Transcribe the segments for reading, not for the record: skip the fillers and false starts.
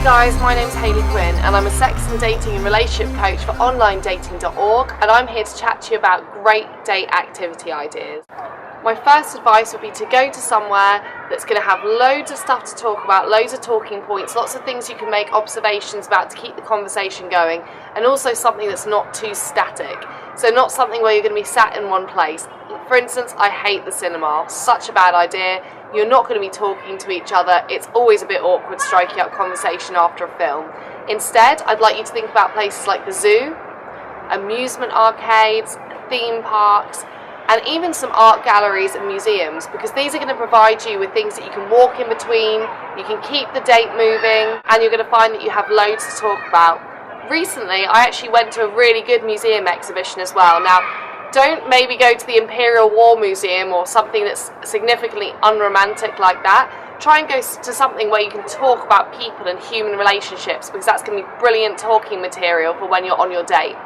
Hi guys, my name's Hayley Quinn and I'm a sex and dating and relationship coach for onlinedating.org, and I'm here to chat to you about great date activity ideas. My first advice would be to go to somewhere that's going to have loads of stuff to talk about, loads of talking points, lots of things you can make observations about to keep the conversation going, and also something that's not too static. So not something where you're going to be sat in one place. For instance, I hate the cinema. Such a bad idea. You're not going to be talking to each other. It's always a bit awkward striking up conversation after a film. Instead, I'd like you to think about places like the zoo, amusement arcades, theme parks, and even some art galleries and museums, because these are going to provide you with things that you can walk in between, you can keep the date moving, and you're going to find that you have loads to talk about. Recently, I actually went to a really good museum exhibition as well. Now, don't maybe go to the Imperial War Museum or something that's significantly unromantic like that. Try and go to something where you can talk about people and human relationships, because that's going to be brilliant talking material for when you're on your date.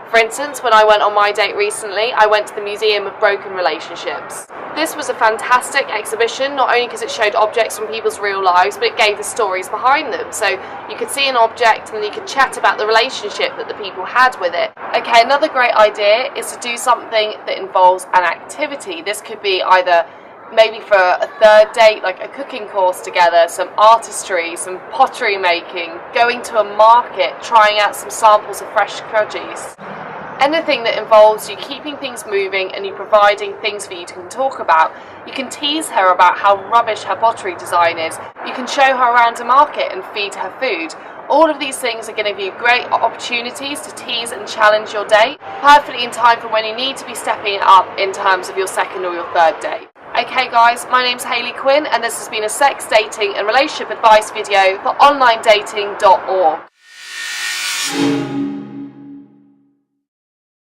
For instance, when I went on my date recently, I went to the Museum of Broken Relationships. This was a fantastic exhibition, not only because it showed objects from people's real lives, but it gave the stories behind them. So you could see an object and then you could chat about the relationship that the people had with it. Okay, another great idea is to do something that involves an activity. This could be either maybe for a third date, like a cooking course together, some artistry, some pottery making, going to a market, trying out some samples of fresh produce. Anything that involves you keeping things moving and you providing things for you to talk about. You can tease her about how rubbish her pottery design is. You can show her around a market and feed her food. All of these things are going to give you great opportunities to tease and challenge your date, perfectly in time for when you need to be stepping it up in terms of your second or your third date. Okay guys, my name's Hayley Quinn and this has been a sex, dating and relationship advice video for onlinedating.org.